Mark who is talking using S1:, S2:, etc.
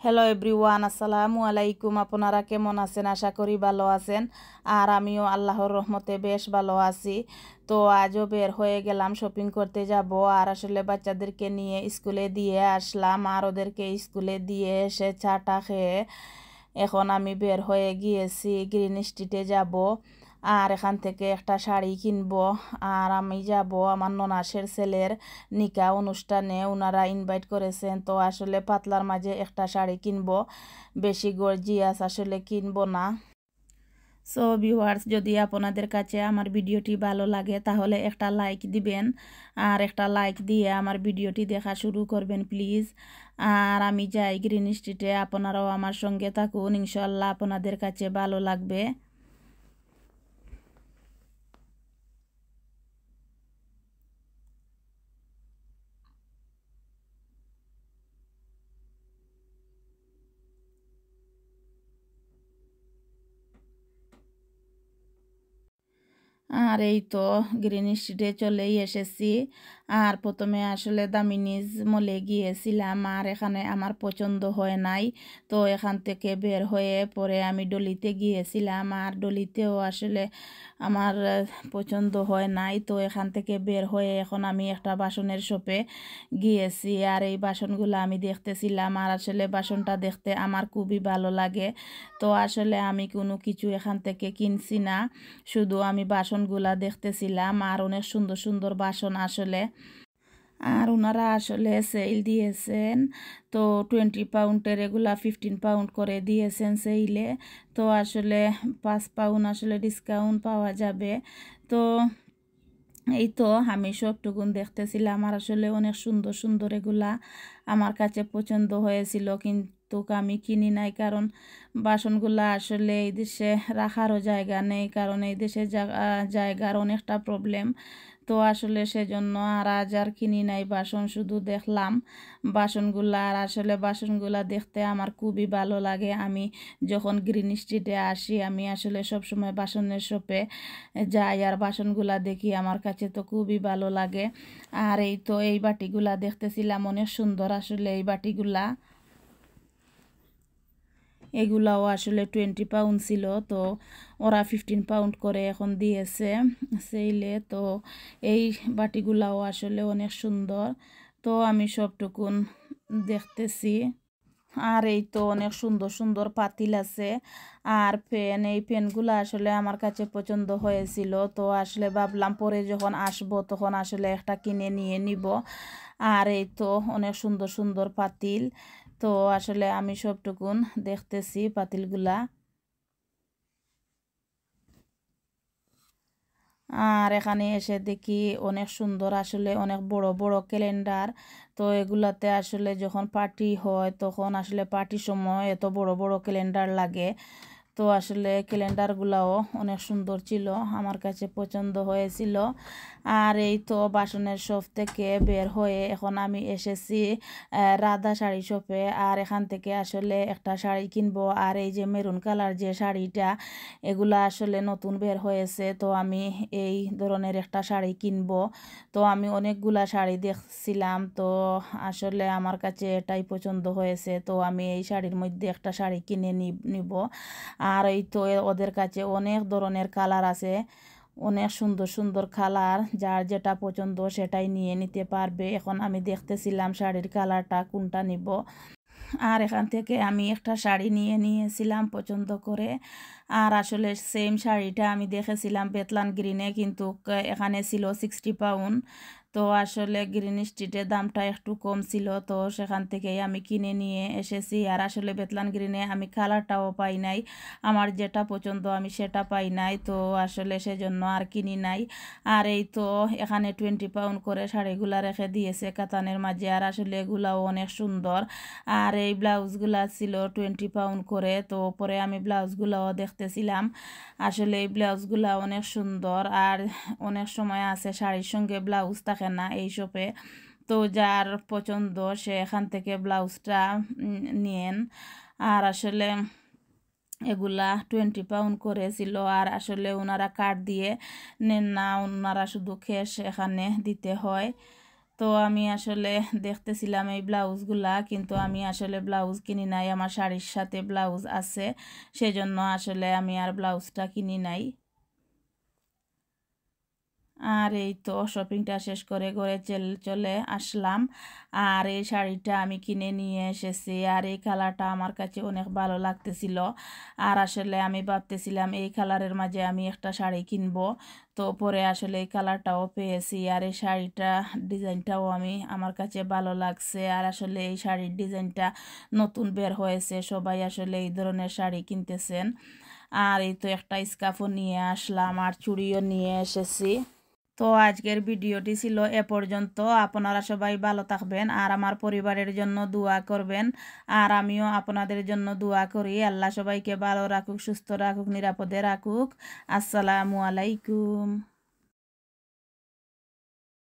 S1: Hello everyone, আসসালামু আলাইকুম। আপনারা কেমন আছেন? আশা করি ভালো আছেন। আর আমিও আল্লাহর রহমতে বেশ ভালো আছি। তো আজও বের হয়ে গেলাম, শপিং করতে যাব। আর আসলে বাচ্চাদেরকে নিয়ে স্কুলে দিয়ে আসলাম, আর ওদেরকে স্কুলে দিয়ে এসে চাটা খেয়ে এখন আমি বের হয়ে গিয়েছি, গ্রিন স্ট্রিটে যাব। আর এখান থেকে একটা শাড়ি কিনবো। আর আমি যাব আমার ননাসের ছেলের নিকা অনুষ্ঠানে, ওনারা ইনভাইট করেছেন। তো আসলে পাতলার মাঝে একটা শাড়ি কিনবো, বেশি গর্জিয়াস আসলে কিনবো না। সো ভিউয়ার্স, যদি আপনাদের কাছে আমার ভিডিওটি ভালো লাগে তাহলে একটা লাইক দিবেন, আর একটা লাইক দিয়ে আমার ভিডিওটি দেখা শুরু করবেন প্লিজ। আর আমি যাই গ্রিন স্ট্রিটে, আপনারাও আমার সঙ্গে থাকুন, ইনশাল্লাহ আপনাদের কাছে ভালো লাগবে। আর এই তো গ্রিন স্ট্রিটে চলেই এসেছি। আর প্রথমে আসলে দামিনীজ মলে গিয়েছিলাম, আর এখানে আমার পছন্দ হয় নাই। তো এখান থেকে বের হয়ে পরে আমি ডলিতে গিয়েছিলাম, আর ডলিতেও আসলে আমার পছন্দ হয় নাই। তো এখান থেকে বের হয়ে এখন আমি একটা বাসনের শপে গিয়েছি, আর এই বাসনগুলো আমি দেখতেছিলাম। আর আসলে বাসনটা দেখতে আমার খুবই ভালো লাগে। তো আসলে আমি কোনো কিছু এখান থেকে কিনছি না, শুধু আমি বাসনগুলা দেখতেছিলাম। আর অনেক সুন্দর সুন্দর বাসন আসলে। আর ওনারা আসলে সেল দিয়েছেন, তো 20 পাউন্ডের এগুলা 15 পাউন্ড করে দিয়েছেন সেইলে। তো আসলে 5 পাউন্ড আসলে ডিসকাউন্ট পাওয়া যাবে। তো এই তো আমি সবটুকুন দেখতেছিলাম। আর আসলে অনেক সুন্দর সুন্দর এগুলা আমার কাছে পছন্দ হয়েছিল, কিন্তু আমি কিনি নাই, কারণ বাসনগুলা আসলে এই দেশে রাখারও জায়গা নেই, কারণ এই দেশে জায়গার অনেকটা প্রবলেম। তো আসলে সেজন্য আর আজ আর কিনি নাই বাসন, শুধু দেখলাম বাসনগুলা। আর আসলে বাসনগুলা দেখতে আমার খুবই ভালো লাগে। আমি যখন গ্রিন স্ট্রিটে আসি আমি আসলে সবসময় বাসনের শপে যাই, আর বাসনগুলা দেখি, আমার কাছে তো খুবই ভালো লাগে। আর এই তো এই বাটিগুলা দেখতেছিলাম, অনেক সুন্দর আসলে এই বাটিগুলা। এগুলাও আসলে 20 পাউন্ড ছিল, তো ওরা 15 পাউন্ড করে এখন দিয়েছে সেইলে। তো এই বাটিগুলাও আসলে অনেক সুন্দর। তো আমি সবটুকুন দেখতেছি। আর এই তো অনেক সুন্দর সুন্দর পাতিল আছে, আর পেন, এই পেনগুলো আসলে আমার কাছে পছন্দ হয়েছিল। তো আসলে ভাবলাম পরে যখন আসবো তখন আসলে একটা কিনে নিয়ে নিব। আর এই তো অনেক সুন্দর সুন্দর পাতিল। তো আসলে আমি সবটুকুন দেখতেছি পাতিলগুলা। আর এখানে এসে দেখি অনেক সুন্দর আসলে অনেক বড় বড় ক্যালেন্ডার। তো এগুলাতে আসলে যখন পার্টি হয় তখন আসলে পার্টির সময় এত বড় বড় ক্যালেন্ডার লাগে। তো আসলে ক্যালেন্ডারগুলাও অনেক সুন্দর ছিল, আমার কাছে পছন্দ হয়েছিল। আর এই তো বাসনের শপ থেকে বের হয়ে এখন আমি এসেছি রাধা শাড়ি শপে। আর এখান থেকে আসলে একটা শাড়ি কিনবো। আর এই যে মেরুন কালার যে শাড়িটা, এগুলা আসলে নতুন বের হয়েছে, তো আমি এই ধরনের একটা শাড়ি কিনবো। তো আমি অনেকগুলা শাড়ি দেখছিলাম, তো আসলে আমার কাছে এটাই পছন্দ হয়েছে। তো আমি এই শাড়ির মধ্যে একটা শাড়ি কিনে নিব। আর এই তো ওদের কাছে অনেক ধরনের কালার আছে, অনেক সুন্দর সুন্দর কালার, যার যেটা পছন্দ সেটাই নিয়ে নিতে পারবে। এখন আমি দেখতেছিলাম শাড়ির কালারটা কোনটা নিব। আর এখান থেকে আমি একটা শাড়ি নিয়ে নিয়েছিলাম পছন্দ করে। আর আসলে সেম শাড়িটা আমি দেখেছিলাম বেতলান গ্রিনে, কিন্তু এখানে ছিল 60 পাউন্ড। তো আসলে গ্রিন স্ট্রিটের দামটা একটু কম ছিল, তো সেখান থেকেই আমি কিনে নিয়ে এসেছি। আর আসলে বেতলান গ্রিনে আমি কালারটাও পাই নাই, আমার যেটা পছন্দ আমি সেটা পাই নাই, তো আসলে সেজন্য আর কিনি নাই। আর এই তো এখানে 20 পাউন্ড করে শাড়িগুলা রেখে দিয়েছে কাতানের মাঝে। আর আসলে এগুলাও অনেক সুন্দর। আর এই ব্লাউজগুলা ছিল 20 পাউন্ড করে। তো পরে আমি ব্লাউজগুলাও দেখতেছিলাম, আসলে এই ব্লাউজগুলা অনেক সুন্দর। আর অনেক সময় আছে শাড়ির সঙ্গে ব্লাউজ থাকে না এই শপে, তো যার পছন্দ সে এখান থেকে ব্লাউজটা নিয়েন। আর আসলে এগুলা 20 পাউন্ড করে ছিল। আর আসলে ওনারা কার্ড দিয়ে নেন না, ওনারা শুধু ক্যাশ এখানে দিতে হয়। তো আমি আসলে দেখতেছিলাম এই ব্লাউজগুলা, কিন্তু আমি আসলে ব্লাউজ কিনি নাই, আমার শাড়ির সাথে ব্লাউজ আছে, সেজন্য আসলে আমি আর ব্লাউজটা কিনি নাই। আর এই তো শপিংটা শেষ করে ঘরে চলে আসলাম। আর এই শাড়িটা আমি কিনে নিয়ে এসেছি, আর এই কালারটা আমার কাছে অনেক ভালো লাগতেছিল। আর আসলে আমি ভাবতেছিলাম এই কালারের মাঝে আমি একটা শাড়ি কিনবো, তো পরে আসলে এই কালারটাও পেয়েছি। আর এই শাড়িটা ডিজাইনটাও আমার কাছে ভালো লাগছে। আর আসলে এই শাড়ির ডিজাইনটা নতুন বের হয়েছে, সবাই আসলে এই ধরনের শাড়ি কিনতেছেন। আর এই তো একটা স্কার্ফও নিয়ে আসলাম, আর চুড়িও নিয়ে এসেছি। তো আজকের ভিডিওটি ছিল এ পর্যন্ত। আপনারা সবাই ভালো থাকবেন আর আমার পরিবারের জন্য দোয়া করবেন। আর আমিও আপনাদের জন্য দোয়া করি। আল্লাহ সবাইকে ভালো রাখুক, সুস্থ রাখুক, নিরাপদে রাখুক। আসসালামু আলাইকুম।